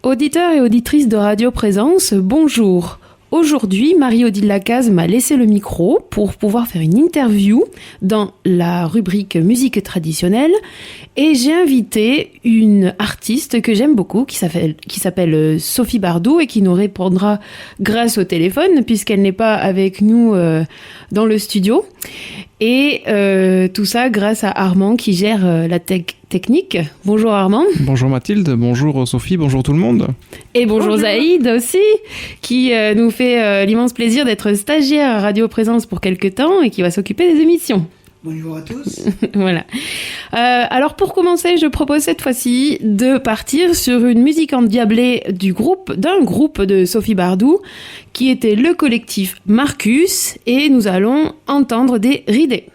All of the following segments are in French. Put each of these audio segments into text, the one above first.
Auditeurs et auditrices de Radio Présence, bonjour. Aujourd'hui, Marie-Odile Lacaze m'a laissé le micro pour pouvoir faire une interview dans la rubrique musique traditionnelle et j'ai invité une artiste que j'aime beaucoup qui s'appelle Sophie Bardou et qui nous répondra grâce au téléphone puisqu'elle n'est pas avec nous dans le studio. Et tout ça grâce à Armand qui gère la technique. Bonjour Armand. Bonjour Mathilde, bonjour Sophie, bonjour tout le monde. Et bonjour Zaïd aussi, qui nous fait l'immense plaisir d'être stagiaire à Radio Présence pour quelques temps et qui va s'occuper des émissions. Bonjour à tous. Voilà. Alors pour commencer, je propose cette fois-ci de partir sur une musique endiablée d'un groupe de Sophie Bardou, qui était le collectif Marcus, et nous allons entendre des ridés.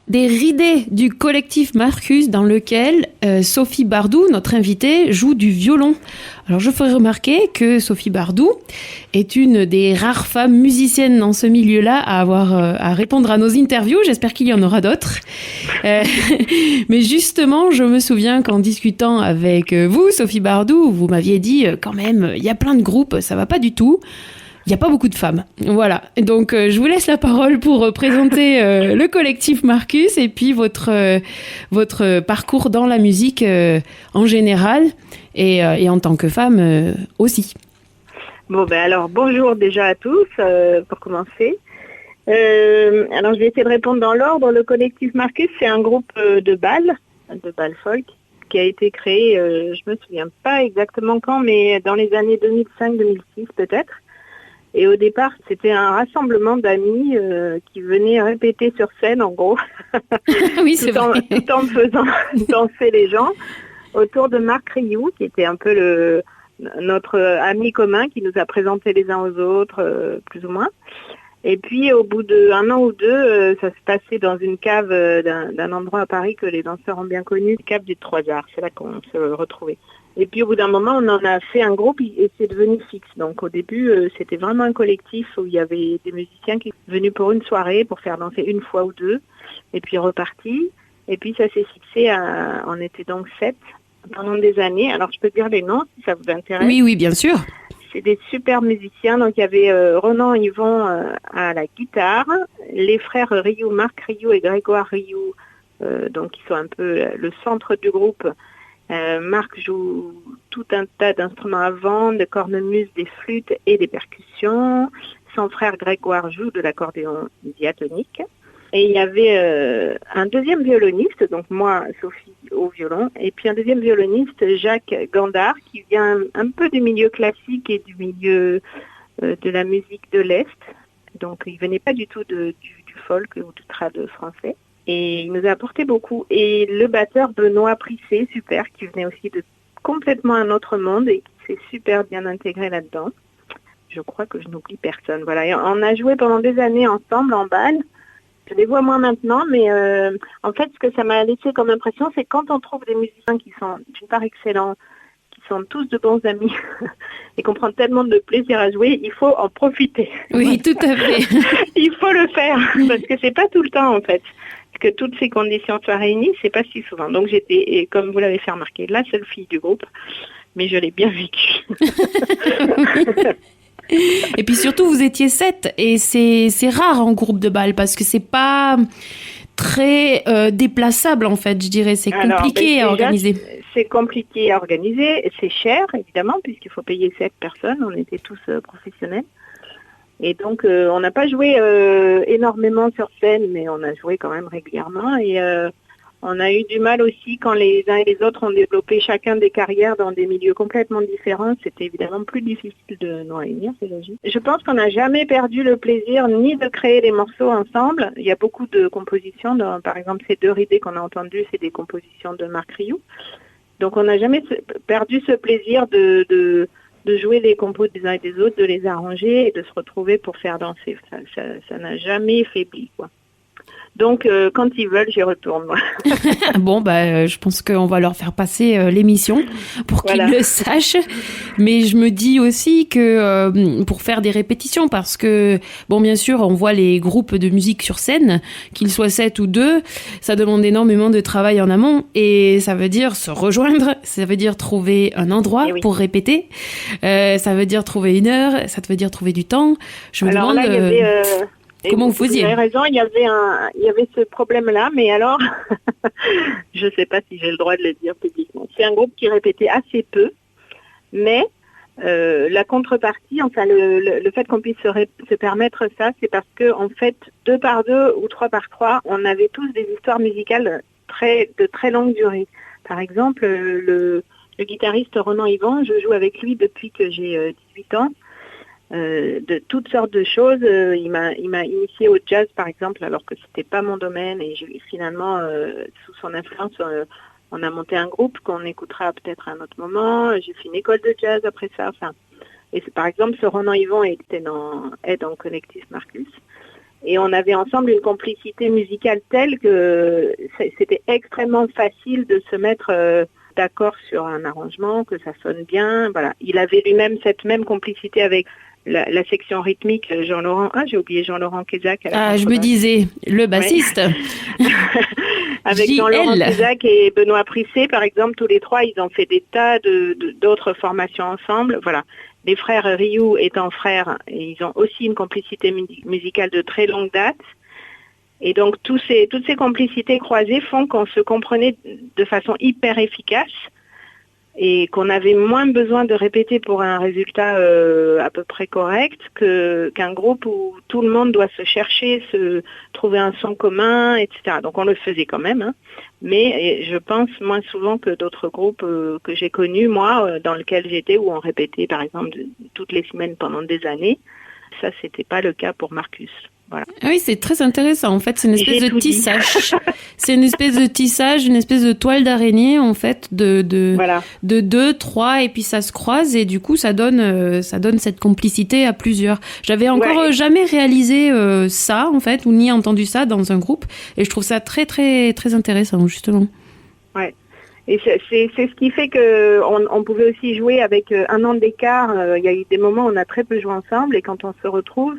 des ridés du collectif Marcus dans lequel Sophie Bardou, notre invitée, joue du violon. Alors je ferai remarquer que Sophie Bardou est une des rares femmes musiciennes dans ce milieu-là à avoir à répondre à nos interviews. J'espère qu'il y en aura d'autres. Mais justement, je me souviens qu'en discutant avec vous, Sophie Bardou, vous m'aviez dit quand même, il y a plein de groupes, ça va pas du tout. Il n'y a pas beaucoup de femmes. Voilà. Donc, je vous laisse la parole pour présenter le collectif Marcus et puis votre parcours dans la musique en général et en tant que femme aussi. Bon, alors, bonjour déjà à tous, pour commencer. Alors, je vais essayer de répondre dans l'ordre. Le collectif Marcus, c'est un groupe de bal folk, qui a été créé, je me souviens pas exactement quand, mais dans les années 2005-2006 peut-être. Et au départ, c'était un rassemblement d'amis qui venaient répéter sur scène, en gros, oui, c'est vrai. Tout en faisant danser les gens, autour de Marc Rioux, qui était un peu notre ami commun, qui nous a présentés les uns aux autres, plus ou moins. Et puis, au bout d'1 an ou deux, ça se passait dans une cave d'un endroit à Paris que les danseurs ont bien connu, la cave des Trois Arts. C'est là qu'on se retrouvait. Et puis au bout d'un moment, on en a fait un groupe et c'est devenu fixe. Donc au début, c'était vraiment un collectif où il y avait des musiciens qui étaient venus pour une soirée, pour faire danser une fois ou deux, et puis repartis. Et puis ça s'est fixé on était donc 7 pendant des années. Alors je peux dire les noms si ça vous intéresse. Oui, bien sûr. C'est des super musiciens. Donc il y avait Ronan Yvon à la guitare, les frères Rioux, Marc Rioux et Grégoire Rioux, donc qui sont un peu le centre du groupe. Marc joue tout un tas d'instruments à vent, de cornemuse, des flûtes et des percussions. Son frère Grégoire joue de l'accordéon diatonique. Et il y avait un deuxième violoniste, donc moi, Sophie, au violon, et puis un deuxième violoniste, Jacques Gandard, qui vient un peu du milieu classique et du milieu de la musique de l'Est. Donc il venait pas du tout du folk ou du trad français. Et il nous a apporté beaucoup. Et le batteur Benoît Prissé, super, qui venait aussi de complètement un autre monde et qui s'est super bien intégré là-dedans. Je crois que je n'oublie personne. Voilà. Et on a joué pendant des années ensemble en bal. Je les vois moins maintenant, mais en fait, ce que ça m'a laissé comme impression, c'est quand on trouve des musiciens qui sont d'une part excellents, qui sont tous de bons amis et qu'on prend tellement de plaisir à jouer, il faut en profiter. Oui, tout à fait. Il faut le faire parce que c'est pas tout le temps en fait. Que toutes ces conditions soient réunies, c'est pas si souvent. Donc j'étais, et comme vous l'avez fait remarquer, la seule fille du groupe, mais je l'ai bien vécu. Et puis surtout, vous étiez 7, et c'est rare en groupe de bal, parce que c'est pas très déplaçable, en fait, je dirais. C'est compliqué à organiser. C'est compliqué à organiser, c'est cher, évidemment, puisqu'il faut payer 7 personnes, on était tous professionnels. Et donc, on n'a pas joué énormément sur scène, mais on a joué quand même régulièrement. Et on a eu du mal aussi quand les uns et les autres ont développé chacun des carrières dans des milieux complètement différents. C'était évidemment plus difficile de nous réunir, c'est logique. Je pense qu'on n'a jamais perdu le plaisir ni de créer des morceaux ensemble. Il y a beaucoup de compositions. Par exemple, ces 2 ridés qu'on a entendus, c'est des compositions de Marc Rioux. Donc, on n'a jamais perdu ce plaisir de jouer les compos des uns et des autres, de les arranger et de se retrouver pour faire danser. Ça n'a jamais faibli, quoi. Donc, quand ils veulent, j'y retourne, moi. Bon, je pense qu'on va leur faire passer l'émission pour qu'ils le sachent. Mais je me dis aussi que pour faire des répétitions, parce que, bon, bien sûr, on voit les groupes de musique sur scène, qu'ils soient 7 ou 2, ça demande énormément de travail en amont. Et ça veut dire se rejoindre, ça veut dire trouver un endroit pour répéter, ça veut dire trouver une heure, ça veut dire trouver du temps. Je me demande... Là, il y avait, comment vous faisiez? Vous avez raison, il y avait ce problème-là, mais alors, je ne sais pas si j'ai le droit de le dire publiquement. C'est un groupe qui répétait assez peu, mais la contrepartie, enfin le fait qu'on puisse se permettre ça, c'est parce que en fait, 2 par 2 ou 3 par 3, on avait tous des histoires musicales de très longue durée. Par exemple, le guitariste Ronan Yvon, je joue avec lui depuis que j'ai 18 ans. De toutes sortes de choses. Il m'a initié au jazz, par exemple, alors que c'était pas mon domaine. Et finalement, sous son influence, on a monté un groupe qu'on écoutera peut-être à un autre moment. J'ai fait une école de jazz après ça. Enfin, et par exemple, ce Ronan Yvon est dans Collectif Marcus. Et on avait ensemble une complicité musicale telle que c'était extrêmement facile de se mettre d'accord sur un arrangement, que ça sonne bien. Voilà. Il avait lui-même cette même complicité avec la section rythmique, Jean-Laurent. Ah, j'ai oublié Jean-Laurent Kézac. Ah, je me disais, le bassiste. Ouais. Avec Jean-Laurent Kézac et Benoît Prissé, par exemple, tous les trois, ils ont fait des tas d'autres formations ensemble. Voilà. Les frères Rioux étant frères, ils ont aussi une complicité musicale de très longue date. Et donc toutes ces complicités croisées font qu'on se comprenait de façon hyper efficace et qu'on avait moins besoin de répéter pour un résultat à peu près correct qu'un groupe où tout le monde doit se chercher, se trouver un son commun, etc. Donc on le faisait quand même, hein. Mais je pense moins souvent que d'autres groupes que j'ai connus, moi, dans lesquels j'étais, où on répétait par exemple toutes les semaines pendant des années. Ça, c'était pas le cas pour Marcus. Voilà. Oui, c'est très intéressant. En fait, c'est une espèce de tissage. C'est une espèce de tissage, une espèce de toile d'araignée, en fait, de voilà. de 2, 3, et puis ça se croise, et du coup, ça donne cette complicité à plusieurs. J'avais encore jamais réalisé ça, en fait, ou ni entendu ça dans un groupe, et je trouve ça très, très, très intéressant, justement. Ouais. Et c'est ce qui fait que on pouvait aussi jouer avec un an d'écart. Il y a eu des moments où on a très peu joué ensemble, et quand on se retrouve,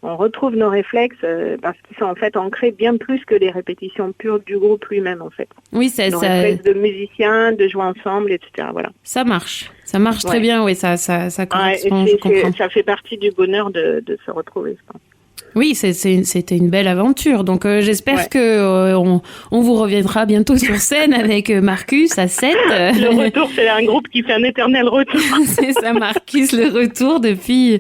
on retrouve nos réflexes parce qu'ils sont en fait ancrés bien plus que les répétitions pures du groupe lui-même, en fait. Oui, nos réflexes de musiciens, de jouer ensemble, etc. Voilà. Ça marche très bien, oui, ça correspond, je comprends. Ça fait partie du bonheur de se retrouver, je pense. Oui, c'était une belle aventure. Donc j'espère que on vous reviendra bientôt sur scène avec Marcus à 7. Le retour, c'est un groupe qui fait un éternel retour. C'est ça, Marcus, le retour depuis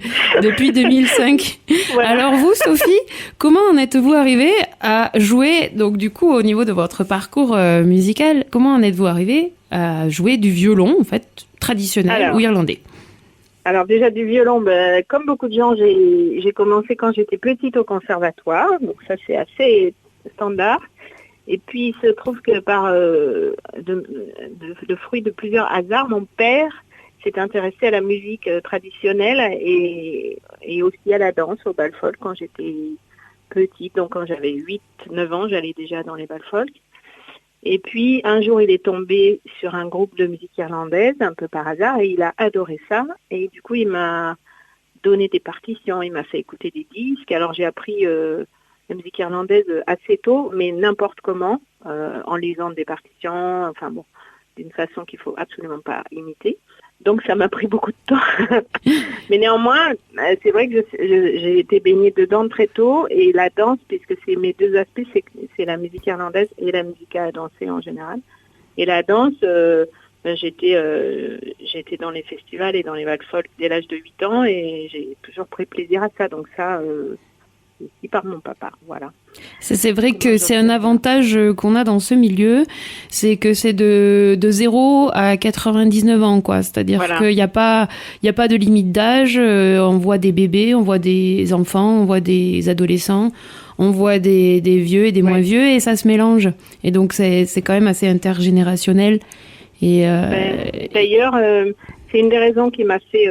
2005. Voilà. Alors vous, Sophie, comment en êtes-vous arrivée à jouer, donc du coup au niveau de votre parcours musical, comment en êtes-vous arrivée à jouer du violon, en fait, traditionnel ou irlandais? Alors déjà du violon, comme beaucoup de gens, j'ai commencé quand j'étais petite au conservatoire, donc ça c'est assez standard. Et puis il se trouve que par de fruit de plusieurs hasards, mon père s'est intéressé à la musique traditionnelle et aussi à la danse au bal folk quand j'étais petite. Donc quand j'avais 8-9 ans, j'allais déjà dans les bal folk. Et puis, un jour, il est tombé sur un groupe de musique irlandaise, un peu par hasard, et il a adoré ça. Et du coup, il m'a donné des partitions, il m'a fait écouter des disques. Alors, j'ai appris la musique irlandaise assez tôt, mais n'importe comment, en lisant des partitions, enfin bon, d'une façon qu'il ne faut absolument pas imiter. Donc, ça m'a pris beaucoup de temps. Mais néanmoins, c'est vrai que j'ai été baignée dedans très tôt. Et la danse, puisque c'est mes deux aspects, c'est la musique irlandaise et la musique à danser en général. Et la danse, j'étais dans les festivals et dans les bals folk dès l'âge de 8 ans. Et j'ai toujours pris plaisir à ça. Donc ça, aussi par mon papa, voilà. C'est vrai que c'est un avantage qu'on a dans ce milieu, c'est que c'est de 0 à 99 ans, quoi. C'est-à-dire qu'il n'y a pas de limite d'âge. On voit des bébés, on voit des enfants, on voit des adolescents, on voit des vieux et des moins vieux, et ça se mélange. Et donc c'est quand même assez intergénérationnel. Et d'ailleurs, c'est une des raisons qui m'a fait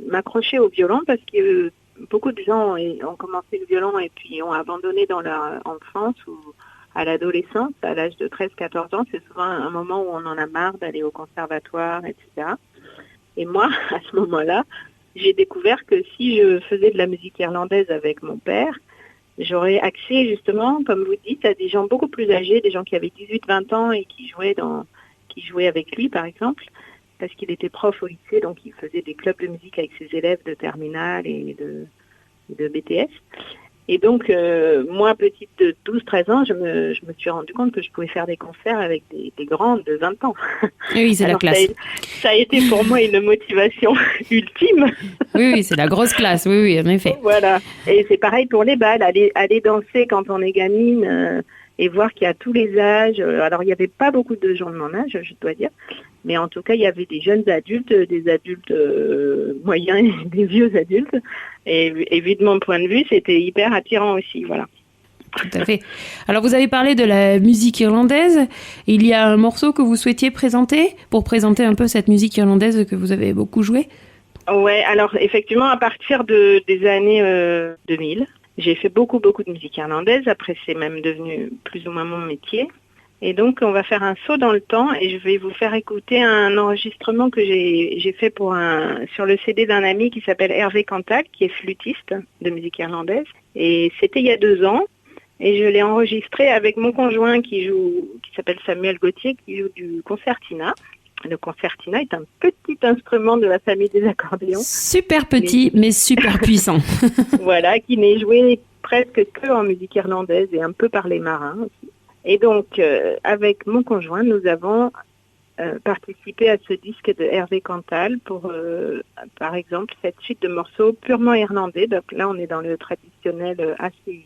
m'accrocher au violon, parce que beaucoup de gens ont commencé le violon et puis ont abandonné dans leur enfance ou à l'adolescence, à l'âge de 13-14 ans. C'est souvent un moment où on en a marre d'aller au conservatoire, etc. Et moi, à ce moment-là, j'ai découvert que si je faisais de la musique irlandaise avec mon père, j'aurais accès justement, comme vous dites, à des gens beaucoup plus âgés, des gens qui avaient 18-20 ans et qui jouaient avec lui, par exemple, parce qu'il était prof au lycée, donc il faisait des clubs de musique avec ses élèves de terminale et de BTS. Et donc, moi, petite de 12-13 ans, je me suis rendu compte que je pouvais faire des concerts avec des grandes de 20 ans. Oui, c'est la classe. Ça a été pour moi une motivation ultime. Oui, c'est la grosse classe, oui, en effet. Voilà. Et c'est pareil pour les bals, aller danser quand on est gamine et voir qu'il y a tous les âges. Alors, il n'y avait pas beaucoup de gens de mon âge, je dois dire. Mais en tout cas, il y avait des jeunes adultes, des adultes moyens et des vieux adultes. Et vu de mon point de vue, c'était hyper attirant aussi, voilà. Tout à fait. Alors, vous avez parlé de la musique irlandaise. Il y a un morceau que vous souhaitiez présenter pour présenter un peu cette musique irlandaise que vous avez beaucoup jouée? Ouais, alors effectivement, à partir des années 2000, J'ai fait beaucoup de musique irlandaise. Après, c'est même devenu plus ou moins mon métier. Et donc, on va faire un saut dans le temps et je vais vous faire écouter un enregistrement que j'ai fait sur le CD d'un ami qui s'appelle Hervé Cantal, qui est flûtiste de musique irlandaise. Et c'était il y a 2 ans. Et je l'ai enregistré avec mon conjoint qui s'appelle Samuel Gauthier, qui joue du concertina. Le concertina est un petit instrument de la famille des accordéons. Super petit, mais super puissant. Voilà, qui n'est joué presque que en musique irlandaise et un peu par les marins aussi. Et donc, avec mon conjoint, nous avons participé à ce disque de Hervé Cantal pour, par exemple, cette suite de morceaux purement irlandais. Donc là, on est dans le traditionnel assez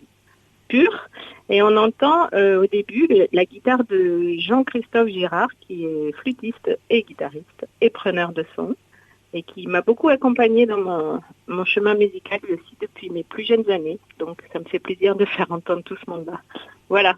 pur. Et on entend au début la guitare de Jean-Christophe Girard, qui est flûtiste et guitariste et preneur de son, et qui m'a beaucoup accompagnée dans mon chemin musical aussi depuis mes plus jeunes années. Donc, ça me fait plaisir de faire entendre tout ce monde-là. Voilà.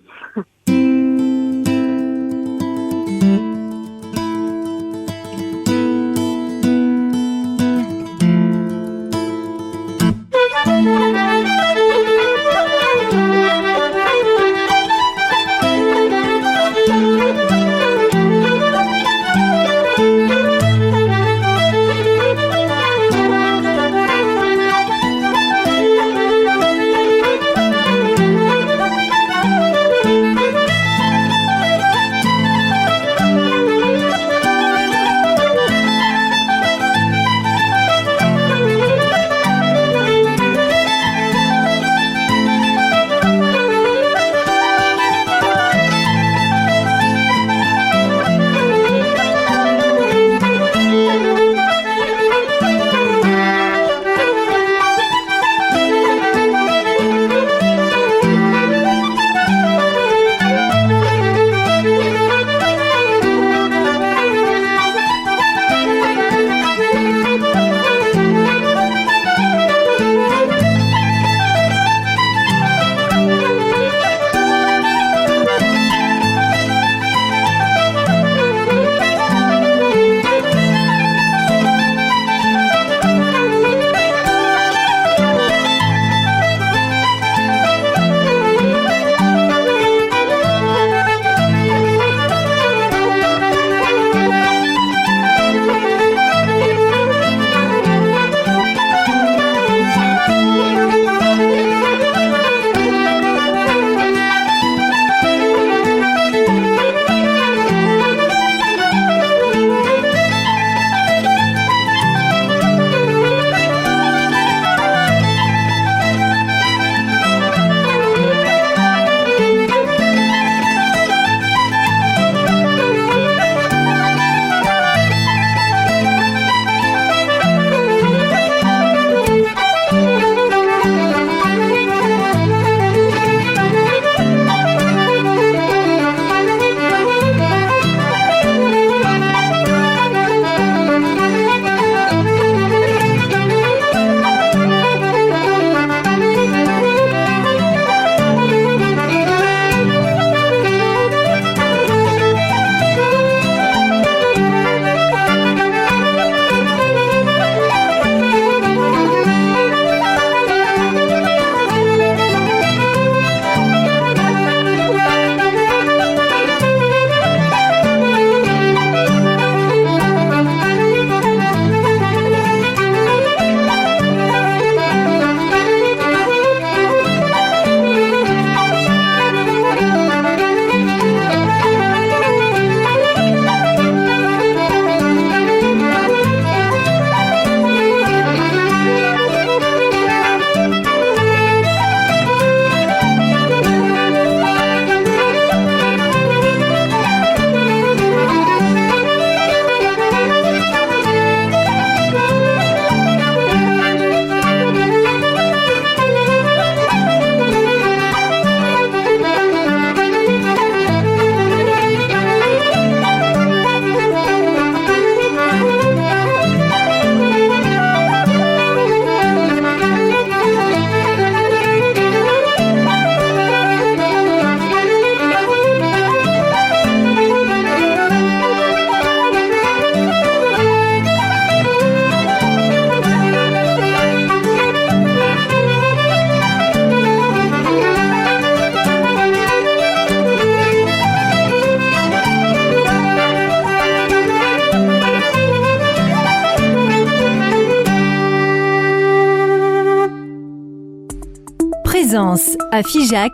France, à Figeac,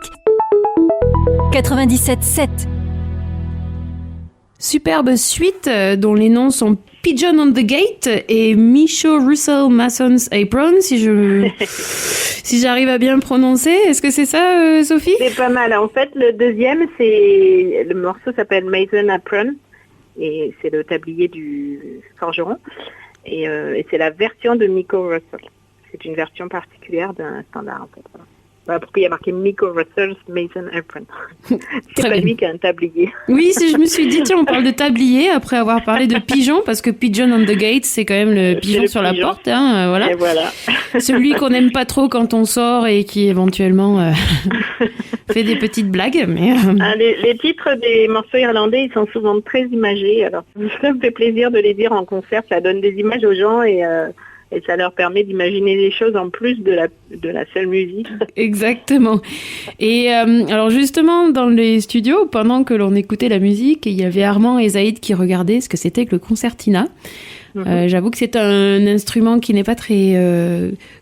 97.7. Superbe suite dont les noms sont Pigeon on the Gate et Michaud Russell Mason's Apron, si j'arrive à bien prononcer. Est-ce que c'est ça, Sophie? C'est pas mal. En fait, le deuxième, le morceau s'appelle Mason Apron et c'est le tablier du forgeron et c'est la version de Miko Russell. C'est une version particulière d'un standard en fait. Voilà pourquoi il y a marqué Miko Russell's Mason Apron. C'est pas lui qui a un tablier. Oui, je me suis dit, tiens, on parle de tablier après avoir parlé de pigeon, parce que Pigeon on the Gate, c'est quand même le pigeon sur la porte. Hein, voilà. Et voilà. Celui qu'on n'aime pas trop quand on sort et qui éventuellement fait des petites blagues. Mais, les titres des morceaux irlandais, ils sont souvent très imagés. Alors, ça me fait plaisir de les dire en concert. Ça donne des images aux gens et ça leur permet d'imaginer des choses en plus de la seule musique. Exactement. Et alors justement, dans les studios, pendant que l'on écoutait la musique, il y avait Armand et Zaïd qui regardaient ce que c'était que le concertina. J'avoue que c'est un instrument qui n'est pas très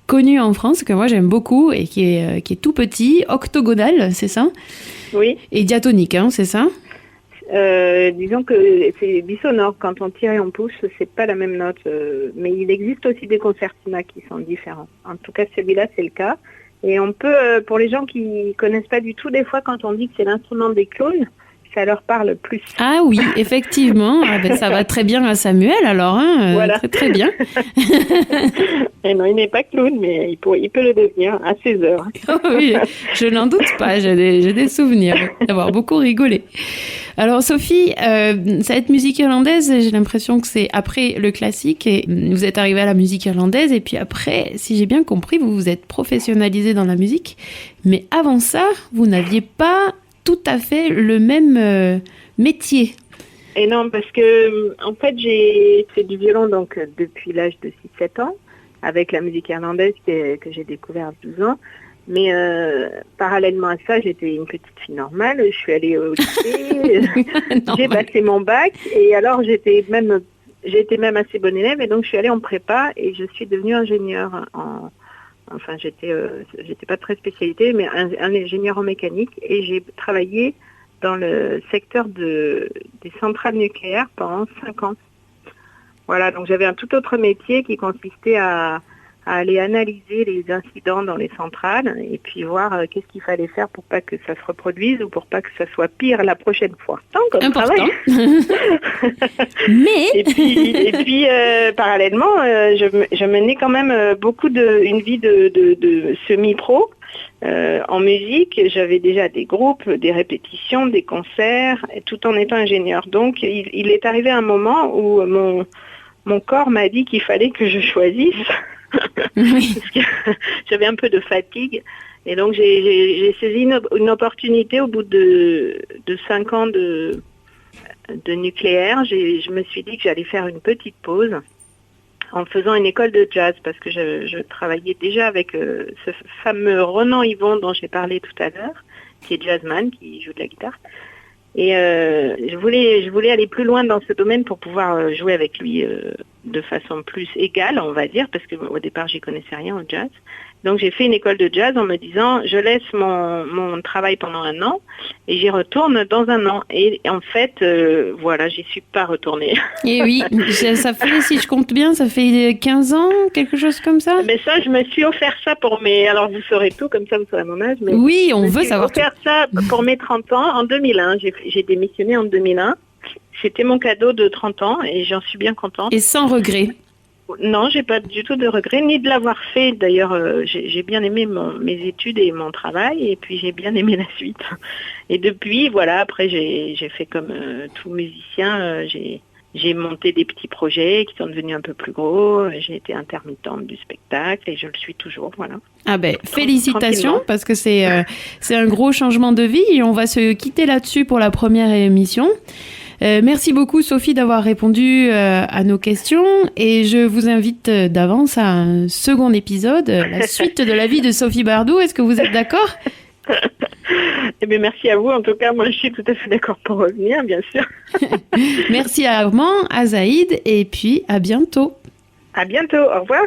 connu en France, que moi j'aime beaucoup, et qui est tout petit, octogonal, c'est ça? Oui. Et diatonique, hein, c'est ça? Disons que c'est bisonore. Quand on tire et on pousse, c'est pas la même note. Mais il existe aussi des concertinas qui sont différents. En tout cas, celui-là, c'est le cas. Et on peut, pour les gens qui connaissent pas du tout, des fois, quand on dit que c'est l'instrument des clowns, ça leur parle plus. Ah oui, effectivement. Ah ben, ça va très bien à Samuel, alors. Hein, voilà. Très, très bien. Et non, il n'est pas clown, mais il peut le devenir à ses heures. Oui, je n'en doute pas. J'ai des souvenirs d'avoir beaucoup rigolé. Alors Sophie, cette musique irlandaise, j'ai l'impression que c'est après le classique et vous êtes arrivée à la musique irlandaise et puis après, si j'ai bien compris, vous vous êtes professionnalisée dans la musique. Mais avant ça, vous n'aviez pas tout à fait le même métier. Et non, parce que en fait, j'ai fait du violon donc depuis l'âge de 6-7 ans, avec la musique irlandaise que j'ai découvert à 12 ans. Mais parallèlement à ça, j'étais une petite fille normale. Je suis allée au lycée, j'ai passé mon bac et alors j'étais même assez bonne élève et donc je suis allée en prépa et je suis devenue ingénieure Enfin, j'étais pas très spécialisée, mais un ingénieur en mécanique et j'ai travaillé dans le secteur des centrales nucléaires pendant 5 ans. Voilà, donc j'avais un tout autre métier qui consistait à aller analyser les incidents dans les centrales et puis voir qu'est-ce qu'il fallait faire pour pas que ça se reproduise ou pour pas que ça soit pire la prochaine fois. Donc, important. Mais et puis parallèlement, je menais quand même une vie de semi-pro en musique. J'avais déjà des groupes, des répétitions, des concerts, tout en étant ingénieur. Donc il est arrivé un moment où mon corps m'a dit qu'il fallait que je choisisse. oui. Parce que j'avais un peu de fatigue et donc j'ai saisi une opportunité au bout de 5 ans de nucléaire. Je me suis dit que j'allais faire une petite pause en faisant une école de jazz parce que je travaillais déjà avec ce fameux Renan Yvon dont j'ai parlé tout à l'heure, qui est jazzman, qui joue de la guitare. Et je voulais aller plus loin dans ce domaine pour pouvoir jouer avec lui de façon plus égale, on va dire, parce qu'au départ, j'y connaissais rien au jazz. Donc, j'ai fait une école de jazz en me disant, je laisse mon travail pendant 1 an et j'y retourne dans 1 an. Et en fait, voilà, j'y suis pas retournée. Et oui, ça fait, si je compte bien, ça fait 15 ans, quelque chose comme ça. Mais ça, je me suis offert ça alors vous saurez tout, comme ça vous saurez mon âge. Mais oui, on veut savoir tout. J'ai offert ça pour mes 30 ans en 2001. J'ai démissionné en 2001. C'était mon cadeau de 30 ans et j'en suis bien contente. Et sans regret. Non, j'ai pas du tout de regret, ni de l'avoir fait. D'ailleurs, j'ai bien aimé mes études et mon travail, et puis j'ai bien aimé la suite. Et depuis, voilà, après j'ai fait comme tout musicien, j'ai monté des petits projets qui sont devenus un peu plus gros. J'ai été intermittente du spectacle et je le suis toujours, voilà. Ah ben, félicitations, parce que c'est un gros changement de vie et on va se quitter là-dessus pour la première émission. Merci beaucoup Sophie d'avoir répondu à nos questions et je vous invite d'avance à un second épisode, la suite de la vie de Sophie Bardou. Est-ce que vous êtes d'accord? Eh bien, merci à vous. En tout cas, moi, je suis tout à fait d'accord pour revenir, bien sûr. Merci à Armand, à Zaïd et puis à bientôt. À bientôt. Au revoir.